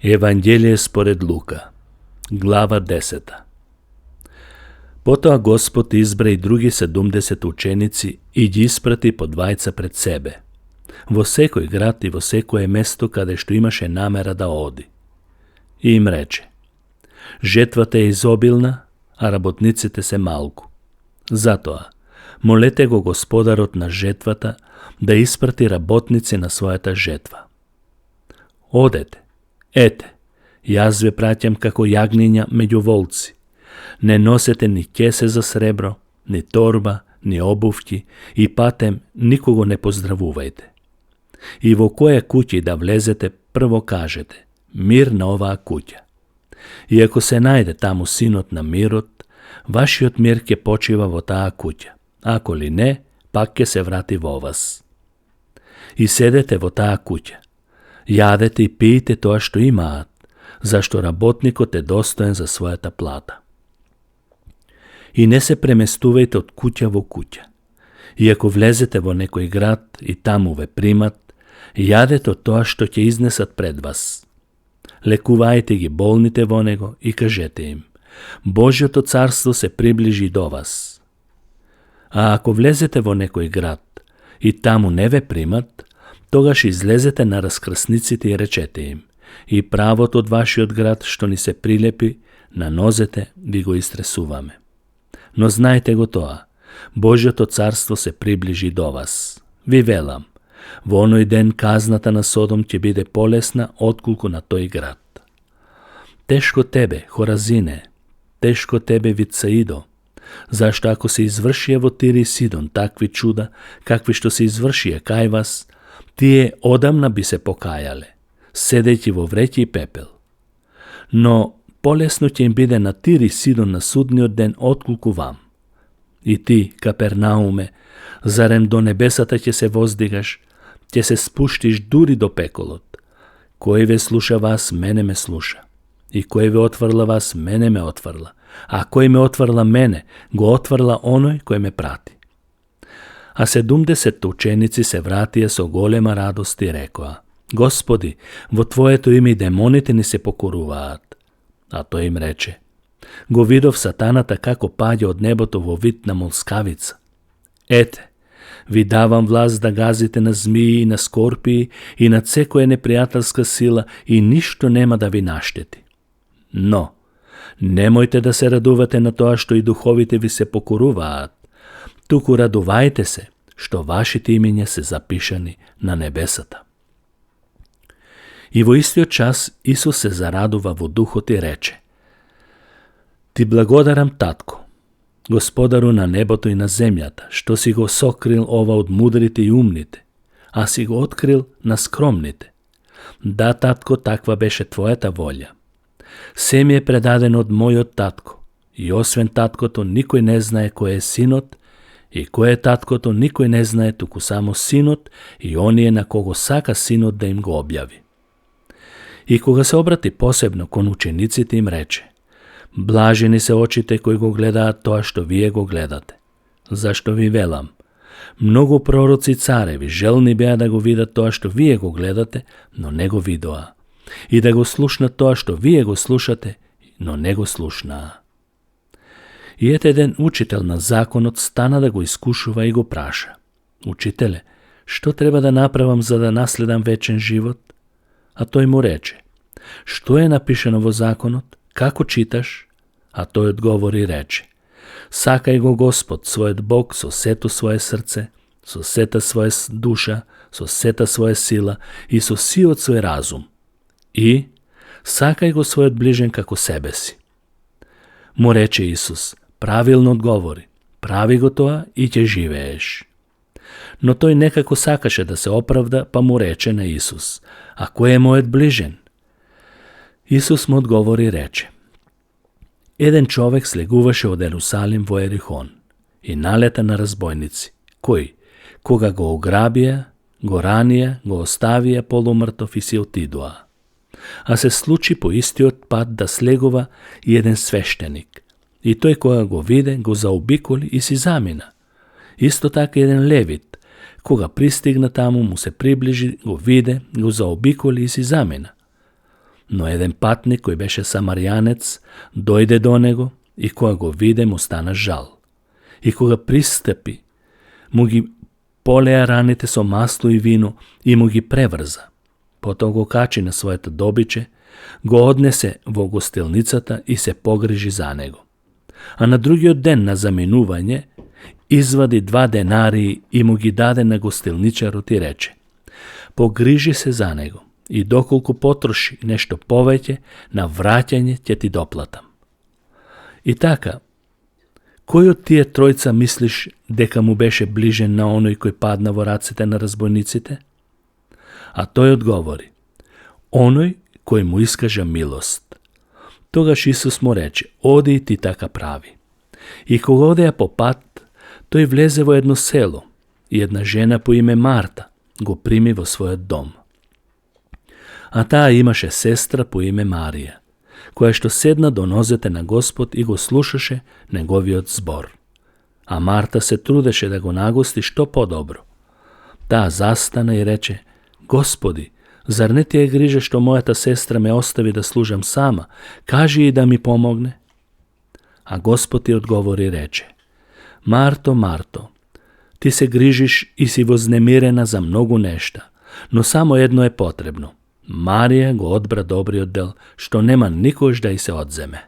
Evanđelje spored Luka, glava 10. Potom Gospod izbre i drugi 70 učenici i isprati po dvajca pred sebe. Vo sekoj grad i vo sekoje mesto kada što imaše namera da odi. I im reče, žetvata je izobilna, a rabotnicite se malku. Zato molete go gospodarot na žetvata da isprati rabotnici na svojata žetva. Odete, ete, jazve praćam kako jagnjenja među volci. Ne nosete ni kese za srebro, ni torba, ni obuvki i patem nikogo ne pozdravuvajte. I vo koje kući da vlezete, prvo kažete, mirna ova kuća. I ako se najde tamo sinot na mirot, vaši od mirke počiva vo ta kuća. Ako li ne, pak ke se vrati vo vas. I sedete vo ta kuća. Jadete i pijete to što imat, zašto rabotniko te dostojen za svojata plata. I ne se premestuvajte od kuća vo kuća. I ako vlezete vo nekoj grad i tamo ve primat, jadete od to što će iznesat pred vas. Lekuvajte gi bolnite vo nego i kažete im, Božjo to carstvo se približi do vas. A ako vlezete vo nekoj grad i tamo ne ve primat, togaš izlezete na raskrsnicite i rečete im, i pravot od vaši od grad što ni se prilepi, na nozete vi go istresuvame. No znajte go toa, Božjo to carstvo se približi do vas. Vi velam, vo onoj den kaznata na Sodom će bide polesna otkulku na toj grad. Teško tebe, Horazine, teško tebe, Vicaido, zašto ako se izvršije vo Tiri i Sidon takvi čuda, kakvi što se izvršije kaj vas, tije odamna bi se pokajale, sedeći vo vreći i pepel. No, polesno će im bide na Tiri i Sidon na sudni den otkulku vam. I ti, Kapernaume, zarem do nebesata će se vozdigaš, će se spuštiš duri do pekolot. Koji ve sluša vas, mene me sluša. I koji ve otvrla vas, mene me otvrla. A koji me otvrla mene, go otvrla onoj koji me prati. A 70 učenici se vratije so golema radosti i rekoa, Gospodi, vo tvoje to ime i demonite ni se pokoruvaat. A to im reče, go vidov satanata kako padje od nebotovo vitna molskavica. Ete, vi davam vlast da gazite na zmiji i na skorpiji i na sve koje neprijateljska sila i ništo nema da vi našteti. No, nemojte da se raduvate na to što i duhovite vi se pokoruvaat. Tuku raduvajte se što vaši imenja se zapišani na nebesata. I vo istio čas Isus se zaraduva vo duhot i reče, ti blagodaram tatko, gospodaru na nebotu i na zemljata, što si go sokril ova odmudrite i umnite, a si go otkril na skromnite. Da, tatko, takva beše tvojata volja. Sem je predaden od moj od tatko, i osven tatko to nikoj ne znaje koje je sinot, i koje je tatko to nikoj ne znaje tuku samo sinot, i on je na kogo saka sinot da im go objavi. I koga se obrati posebno kon učenici tim reče, blaženi se očite koji go gleda to što vi go gledate. Zašto vi velam? Mnogo proroci carevi želni beja da go vida to što vi go gledate, no ne go vidoa. I da go slušna to što vi go slušate, no ne go slušna. I ete jedan učitelj na zakonot stana da go iskušuva i go praša. Učitele, što treba da napravam za da nasledam večen život? A to mu reče, što je napišeno vo zakonot, kako čitaš? A to odgovori i reče, sakaj go Gospod, svojet Bog, so seto svoje srce, so seta svoje duša, so seta svoje sila i so siot svoj razum. I sakaj go svojet bližen kako sebe si. Mu reče Isus, pravilno odgovori, pravi go toa i će živeješ. No toj nekako sakaše da se opravda, pa mu reče na Isus, a ko je mojet bližen? Isus mu odgovori i reče, jedan čovek sleguvaše od Jerusalim vo Erihon i naleta na razbojnici, koga go ograbije, go ranije, go ostavije polumrtov i si otidua. A se sluči po isti otpad da slegova jedan sveštenik, i toj koga go vide, go zaobikoli i si zamina. Isto tako jedan levit, koga pristigna tamo mu se približi, go vide, go zaobikoli i si zamina. Но еден патник, кој беше самарјанец, дојде до него и кога го виде му стана жал. И кога пристапи, му ги полеа раните со масло и вино и му ги преврза. Потоа го качи на своето добиче, го однесе во гостилницата и се погрижи за него. А на другиот ден на заминување, извади 2 денарии и му ги даде на гостилничарот и рече: погрижи се за него и доколку потроши нешто повеќе, на враќање ќе ти доплатам. И така, кој од тие тројца мислиш дека му беше ближен на оној кој падна во рацете на разбойниците? А тој одговори: оној кој му искажа милост. Тогаш Исус му рече: оди и ти така прави. И кога одеа по пат, тој влезе во едно село и една жена по име Марта го прими во својот дом. А таа имаше сестра по име Марија, која што седна до нозете на Господ и го слушаше неговиот збор. А Марта се трудеше да го нагости што подобро. Таа застана и рече: Господи, зар не ти е грижа што мојата сестра ме остави да служам сама? Кажи и да ми помогне. А Господ ти одговори и рече: Марто, Марто, ти се грижиш и си вознемирена за многу нешта, но само едно е потребно. Марија го одбра добриот дел, што нема никош да й се одземе.